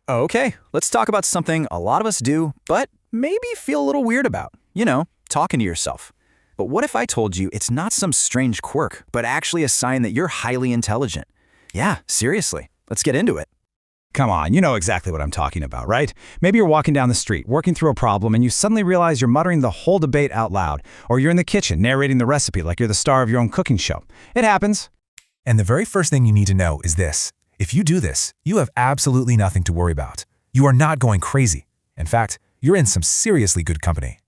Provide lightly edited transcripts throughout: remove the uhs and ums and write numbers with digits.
Okay, let's talk about something a lot of us do, but maybe feel a little weird about. Talking to yourself. But what if I told you it's not some strange quirk, but actually a sign that you're highly intelligent? Yeah, seriously. Let's get into it. Come on, you know exactly what I'm talking about, right? Maybe you're walking down the street, working through a problem, and you suddenly realize you're muttering the whole debate out loud, or you're in the kitchen narrating the recipe like you're the star of your own cooking show. It happens. And the very first thing you need to know is this. If you do this, you have absolutely nothing to worry about. You are not going crazy. In fact, you're in some seriously good company.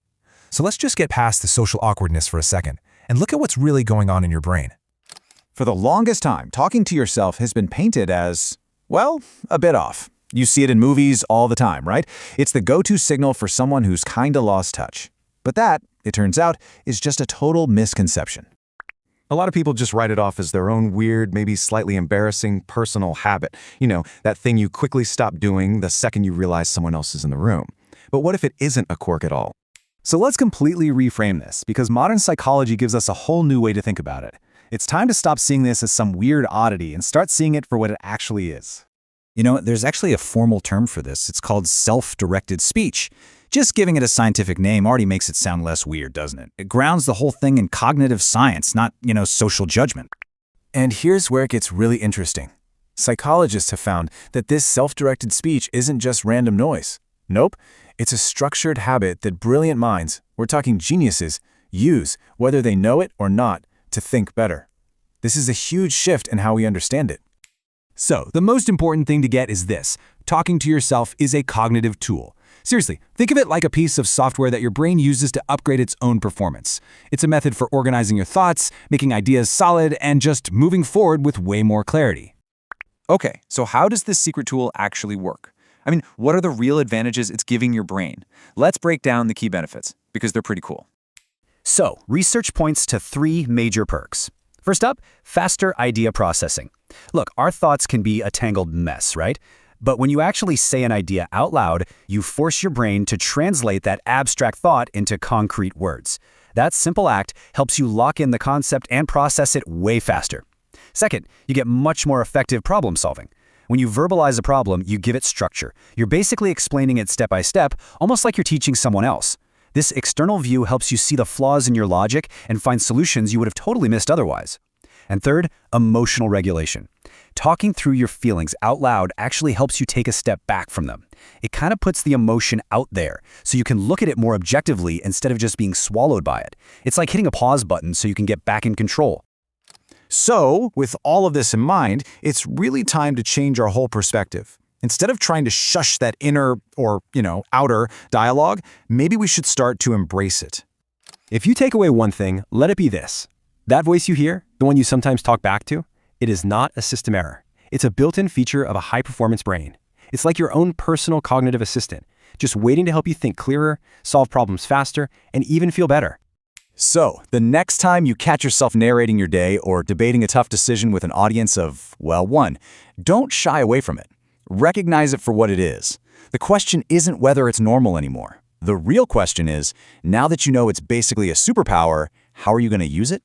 So let's just get past the social awkwardness for a second and look at what's really going on in your brain. For the longest time, talking to yourself has been painted as, well, a bit off. You see it in movies all the time, right? It's the go-to signal for someone who's kinda lost touch. But that, it turns out, is just a total misconception. A lot of people just write it off as their own weird, maybe slightly embarrassing personal habit. That thing you quickly stop doing the second you realize someone else is in the room. But what if it isn't a quirk at all? So let's completely reframe this, because modern psychology gives us a whole new way to think about it. It's time to stop seeing this as some weird oddity and start seeing it for what it actually is. There's actually a formal term for this. It's called self-directed speech. Just giving it a scientific name already makes it sound less weird, doesn't it? It grounds the whole thing in cognitive science, not, social judgment. And here's where it gets really interesting. Psychologists have found that this self-directed speech isn't just random noise. Nope, it's a structured habit that brilliant minds, we're talking geniuses, use, whether they know it or not, to think better. This is a huge shift in how we understand it. So, the most important thing to get is this. Talking to yourself is a cognitive tool. Seriously, think of it like a piece of software that your brain uses to upgrade its own performance. It's a method for organizing your thoughts, making ideas solid, and just moving forward with way more clarity. Okay, so how does this secret tool actually work? What are the real advantages it's giving your brain? Let's break down the key benefits, because they're pretty cool. So, research points to 3 major perks. First up, faster idea processing. Look, our thoughts can be a tangled mess, right? But when you actually say an idea out loud, you force your brain to translate that abstract thought into concrete words. That simple act helps you lock in the concept and process it way faster. Second, you get much more effective problem solving. When you verbalize a problem, you give it structure. You're basically explaining it step by step, almost like you're teaching someone else. This external view helps you see the flaws in your logic and find solutions you would have totally missed otherwise. And third, emotional regulation. Talking through your feelings out loud actually helps you take a step back from them. It kind of puts the emotion out there, so you can look at it more objectively instead of just being swallowed by it. It's like hitting a pause button so you can get back in control. So, with all of this in mind, it's really time to change our whole perspective. Instead of trying to shush that inner or, outer dialogue, maybe we should start to embrace it. If you take away one thing, let it be this. That voice you hear, the one you sometimes talk back to, it is not a system error. It's a built-in feature of a high-performance brain. It's like your own personal cognitive assistant, just waiting to help you think clearer, solve problems faster, and even feel better. So, the next time you catch yourself narrating your day or debating a tough decision with an audience of, one, don't shy away from it. Recognize it for what it is. The question isn't whether it's normal anymore. The real question is, now that you know it's basically a superpower, how are you going to use it?